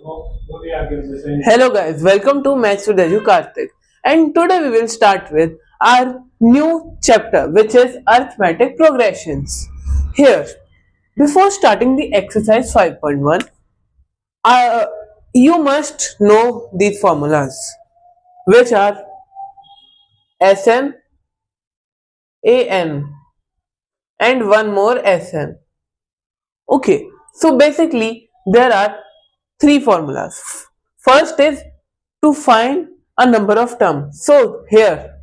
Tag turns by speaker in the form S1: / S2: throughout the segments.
S1: Hello guys, welcome to Maths with Edu Karthik, and today we will start with our new chapter which is Arithmetic Progressions. Here, before starting the exercise 5.1, uh, you must know these formulas which are Sn, An and one more Sn. Okay, so basically there are three formulas. First is to find a number of terms. So here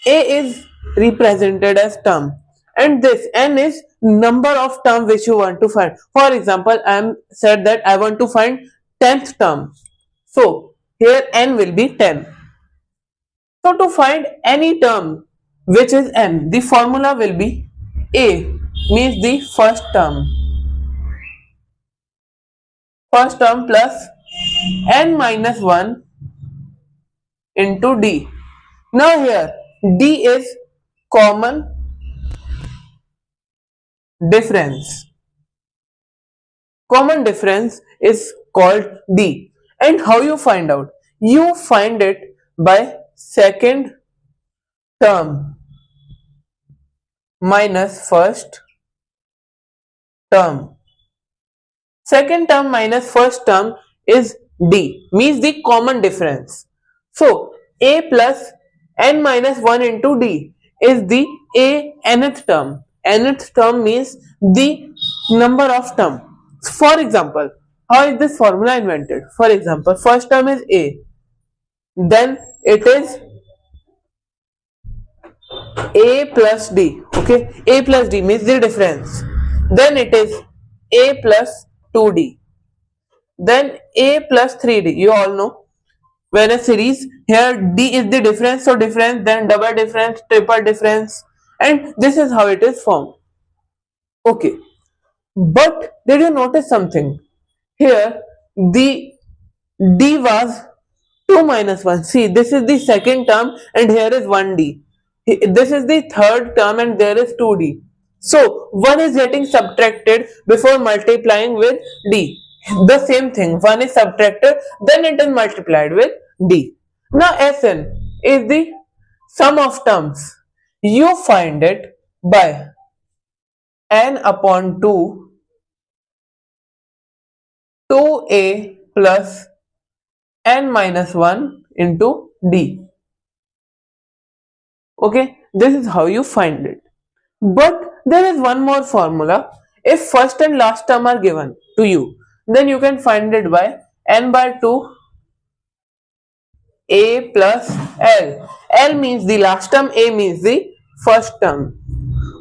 S1: A is represented as term and this n is number of term which you want to find. For example, I am said that I want to find 10th term. So here n will be 10. So to find any term which is n, the formula will be A means the first term plus n minus 1 into d. Now here d is common difference. Common difference is called d. And how you find out? You find it by second term minus first term. Second term minus first term is d, means the common difference. So a plus n minus 1 into d is the nth term. Nth term means the number of term. For example, how is this formula invented? For example, first term is a, then it is a plus d. Okay, a plus d means the difference. Then it is a plus 2d. Then a plus 3d. You all know when a series, here d is the difference, so difference, then double difference, triple difference, and this is how it is formed. Okay, but did you notice something? Here the d was 2 minus 1. See, this is the second term and here is 1d. This is the third term and there is 2d. So 1 is getting subtracted before multiplying with d. The same thing, 1 is subtracted, then it is multiplied with d. Now Sn is the sum of terms. You find it by n upon 2, 2a plus n minus 1 into d. Okay, this is how you find it. But there is one more formula. If first and last term are given to you, then you can find it by n by 2 a plus l. L means the last term, a means the first term.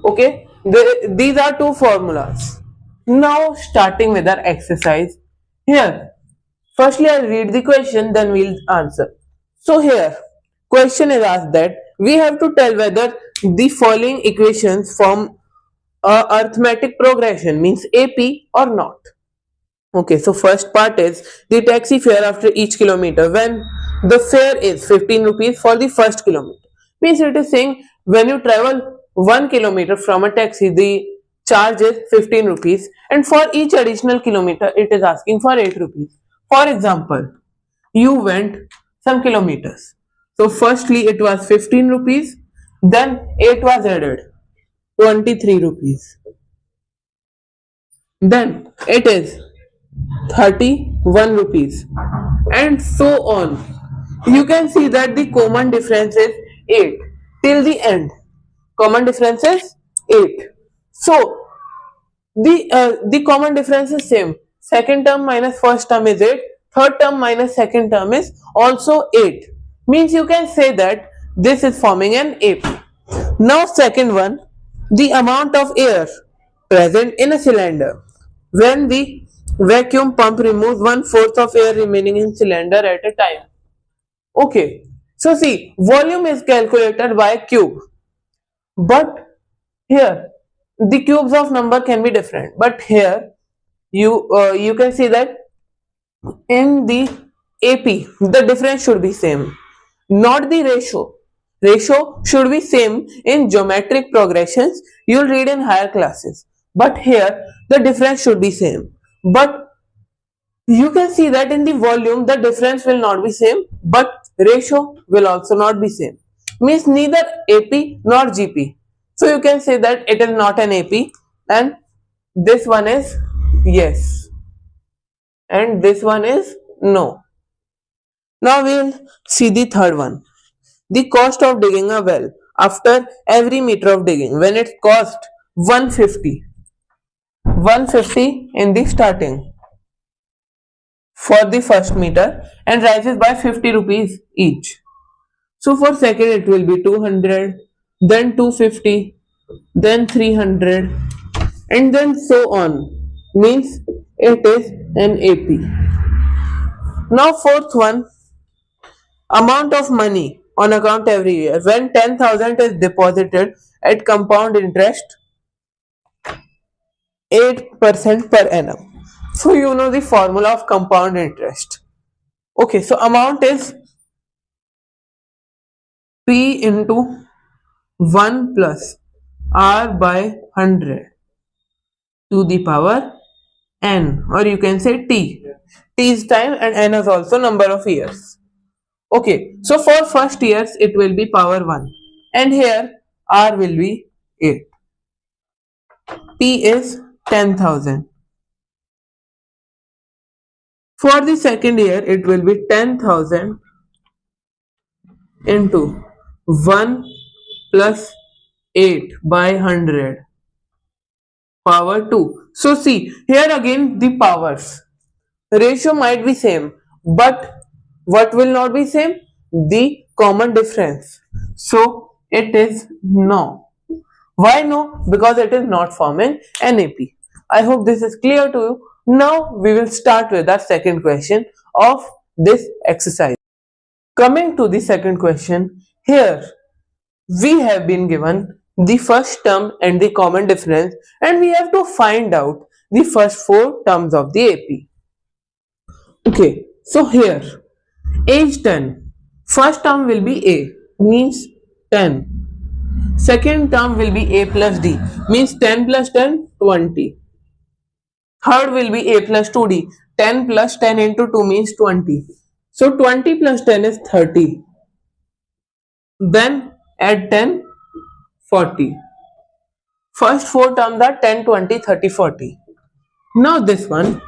S1: Okay, these are two formulas. Now starting with our exercise. Here, firstly I'll read the question, then we'll answer. So here, question is asked that we have to tell whether the following equations form a arithmetic progression, means AP or not. Okay, so first part is the taxi fare after each kilometer when the fare is 15 rupees for the first kilometer. Means it is saying when you travel 1 kilometer from a taxi, the charge is 15 rupees, and for each additional kilometer it is asking for 8 rupees. For example, you went some kilometers. So firstly it was 15 rupees, then 8 was added, 23 rupees. Then it is 31 rupees and so on. You can see that the common difference is 8 till the end. Common difference is 8. So the common difference is same. Second term minus first term is 8. Third term minus second term is also 8. Means you can say that this is forming an AP. Now second one, the amount of air present in a cylinder when the vacuum pump removes 1/4 of air remaining in cylinder at a time. Okay, so see, volume is calculated by cube, but here the cubes of number can be different, but here you can see that in the AP the difference should be same, not the ratio. Ratio should be same in geometric progressions you'll read in higher classes, but here the difference should be same. But You can see that in the volume the difference will not be same, but ratio will also not be same, means neither AP nor GP. So you can say that it is not an AP, and this one is yes, and this one is no. Now we'll see the third one. The cost of digging a well after every meter of digging, when it cost 150, 150 in the starting for the first meter and rises by 50 rupees each. So for second it will be 200, then 250, then 300, and then so on, means it is an AP. Now fourth one, amount of money on account every year when 10,000 is deposited at compound interest 8% per annum. So you know the formula of compound interest. Okay, so amount is P into 1 plus R by 100 to the power N, or you can say T. T is time and N is also number of years. Okay, so for first years it will be power 1 and here R will be 8. P is 10,000. For the second year it will be 10,000 into 1 plus 8 by 100 power 2. So see, here again the powers. Ratio might be same, but what will not be same? The common difference. So it is no. Why no? Because it is not forming NAP. I hope this is clear to you. Now we will start with our second question of this exercise. Coming to the second question, here we have been given the first term and the common difference, and we have to find out the first four terms of the AP. Okay, so here age 10. First term will be A, means 10. Second term will be A plus D, means 10 plus 10, 20. Third will be A plus 2D, 10 plus 10 into 2 means 20. So 20 plus 10 is 30. Then add 10, 40. First four terms are 10, 20, 30, 40. Now this one,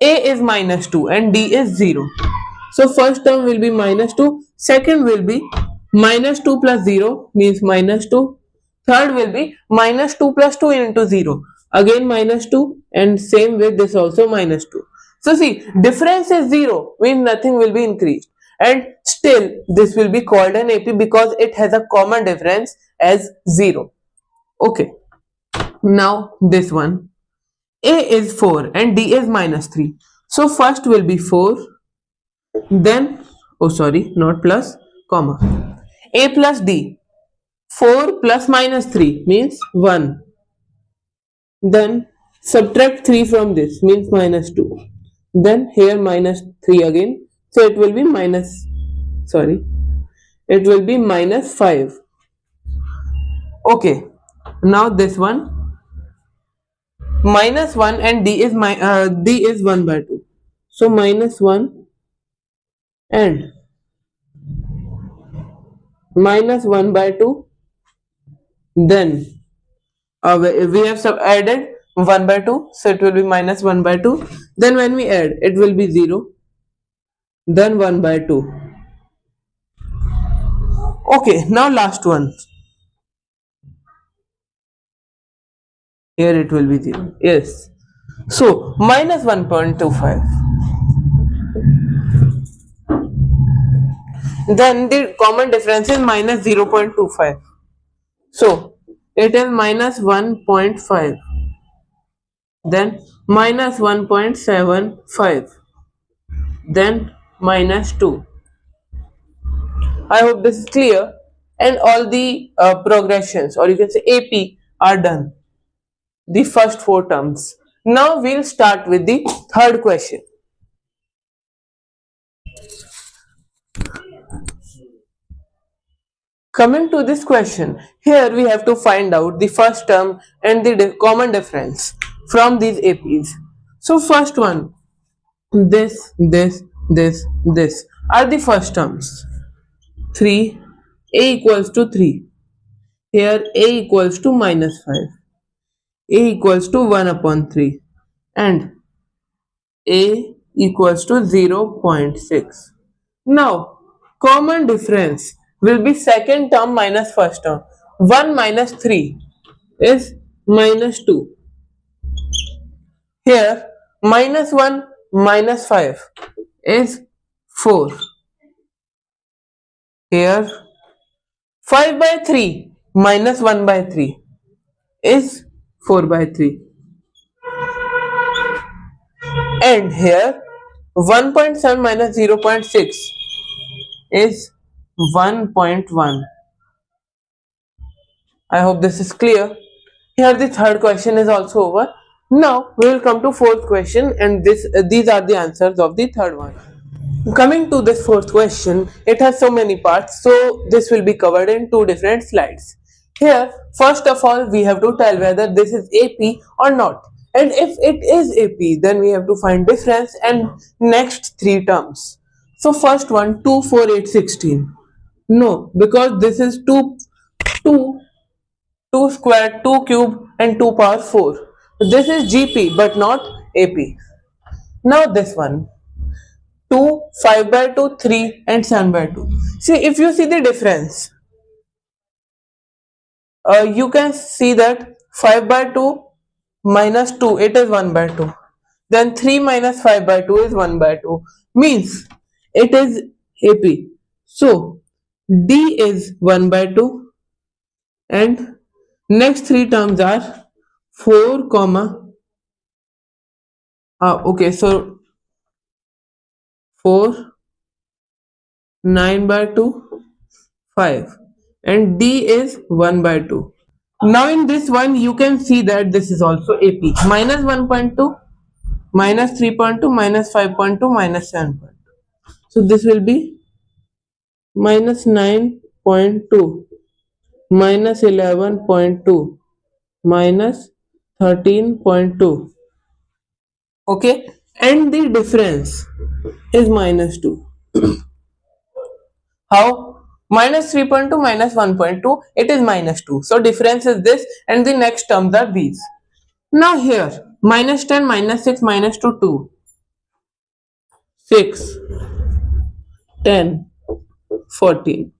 S1: A is minus 2 and D is 0. So first term will be minus 2, second will be minus 2 plus 0 means minus 2. Third will be minus 2 plus 2 into 0, again minus 2, and same with this also minus 2. So see, difference is 0 means nothing will be increased, and still this will be called an AP because it has a common difference as 0. Okay, now this one, A is 4 and D is minus 3. So first will be 4, then, oh sorry, not plus, comma, A plus D, 4 plus minus 3 means 1. Then subtract 3 from this means minus 2. Then here minus 3 again. So it will be minus, sorry, it will be minus 5. Okay, now this one, minus 1 and D is D is 1 by 2. So minus 1 and minus 1 by 2. Then we have added 1 by 2. So it will be minus 1 by 2. Then when we add, it will be 0. Then 1 by 2. Okay, now last one. Here it will be 0. Yes. So minus 1.25. Then the common difference is minus 0.25. So it is minus 1.5. Then minus 1.75. Then minus 2. I hope this is clear, and all the progressions, or you can say AP, are done. The first four terms. Now we'll start with the third question. Coming to this question, here we have to find out the first term and the common difference from these APs. So first one, This are the first terms. 3, a equals to 3. Here a equals to minus 5. A equals to 1 upon 3. And a equals to 0.6. Now, common difference will be second term minus first term. 1 minus 3 is minus 2. Here, minus 1 minus 5 is 4. Here, 5 by 3 minus 1 by 3 is 4 by 3. And here, 1.7 minus 0.6 is 1.1. I hope this is clear. Here the third question is also over. Now we will come to fourth question, and these are the answers of the third one. Coming to this fourth question, it has so many parts, so this will be covered in two different slides. Here, first of all, we have to tell whether this is AP or not. And if it is AP, then we have to find difference and next three terms. So first one, 2, 4, 8, 16. No, because this is 2 2 squared, 2 cube and 2 power 4. This is GP but not AP. Now this one, 2, 5 by 2, 3 and 7 by 2. See, if you see the difference, you can see that 5 by 2 minus 2, it is 1 by 2. Then 3 minus 5 by 2 is 1 by 2. Means it is AP. So D is 1 by 2 and next three terms are 4 comma okay, so 4, 9 by 2, 5 and D is 1 by 2. Now in this one you can see that this is also AP. Minus 1.2, minus 3.2, minus 5.2, minus 7.2. So this will be minus 9.2, minus 11.2, minus 13.2. Okay, and the difference is minus 2. How? Minus 3.2 minus 1.2, it is minus 2. So difference is this and the next terms are these. Now here, minus 10, minus 6, minus 2, 2. 6, 10, 14.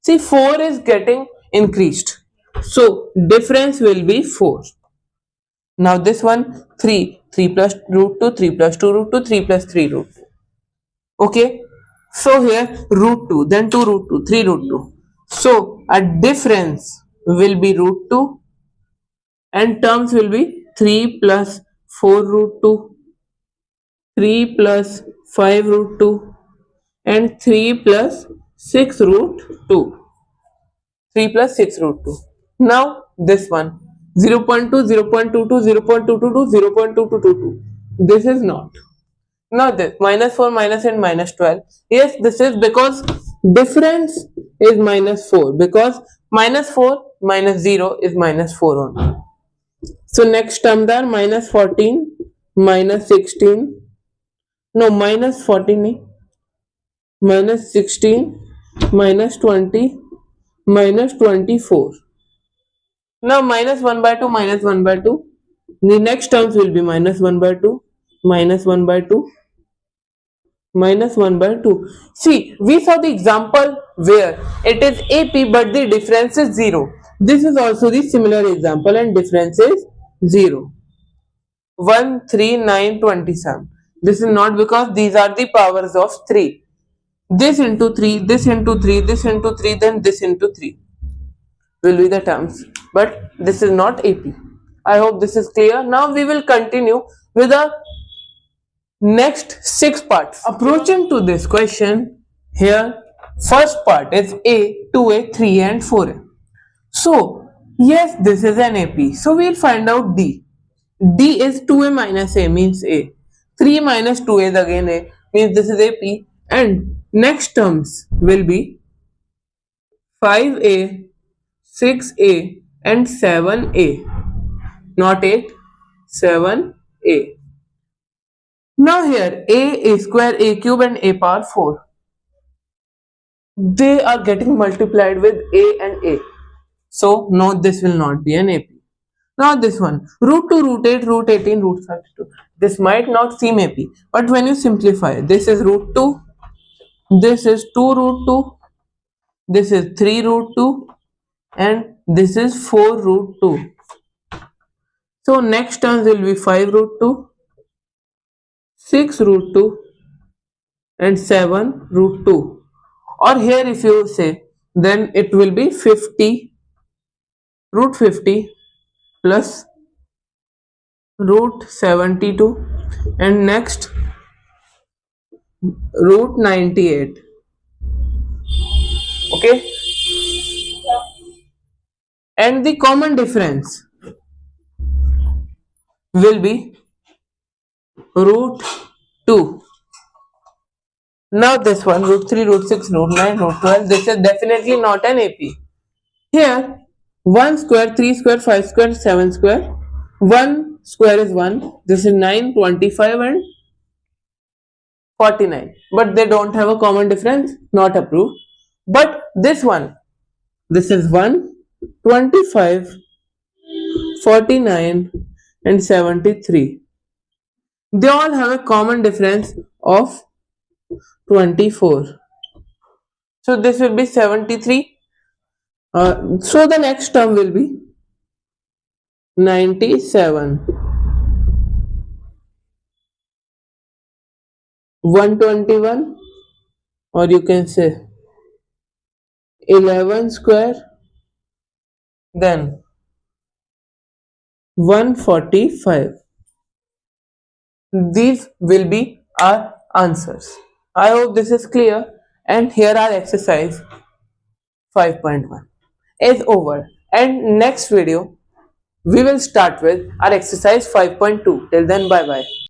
S1: See, 4 is getting increased. So difference will be 4. Now this one, 3. 3 plus root 2, 3 plus 2 root 2, 3 plus 3 root 2. Okay. So here root 2, then 2 root 2, 3 root 2. So a difference will be root 2 and terms will be 3 plus 4 root 2, 3 plus 5 root 2 and 3 plus 6 root 2. 3 plus 6 root 2. Now this one 0.2, 0.22, 0.222, 0.2222. This is not. Now this minus 4 minus and minus 12. Yes, this is because difference is minus 4 because minus 4 minus 0 is minus 4 only. So next term are minus 14, minus 16. No, minus 14, minus 16, minus 20, minus 24. Now minus 1 by 2, minus 1 by 2. The next terms will be minus 1 by 2, minus 1 by 2, minus 1 by 2. See, we saw the example where it is AP but the difference is 0. This is also the similar example and difference is 0. 1, 3, 9, 27. This is not because these are the powers of 3. This into 3, this into 3, this into 3, then this into 3 will be the terms. But this is not AP. I hope this is clear. Now we will continue with the next 6 parts. Approaching to this question, here first part is A, 2A, 3A and 4A. So yes, this is an AP. So we'll find out D. D is 2A minus A means A. 3 minus 2A is again A means this is AP. And next terms will be 5A, 6A and 7A. Not 8, 7A. Now here a square, a cube and a power 4. They are getting multiplied with a and a. So no, this will not be an AP. Now this one, root 2, root 8, root 18, root 32. This might not seem AP, but when you simplify, this is root 2, this is 2 root 2, this is 3 root 2, and this is 4 root 2. So next terms will be 5 root 2, 6 root 2, and 7 root 2. Or here if you say, then it will be 50 root 50 plus root 72, and next root 98. Okay, and the common difference will be root 2. Now this one, root 3, root 6, root 9, root 12, this is definitely not an AP. Here 1 square, 3 square, 5 square, 7 square, 1 square is 1, this is 9, 25 and 49, but they don't have a common difference, not approved. But this one, this is 1, 25, 49 and 73. They all have a common difference of 24. So this will be 73. So the next term will be 97. 121, or you can say 11 square, then 145. These will be our answers. I hope this is clear, and here are exercise 5.1 is over, and next video we will start with our exercise 5.2. Till then, bye bye.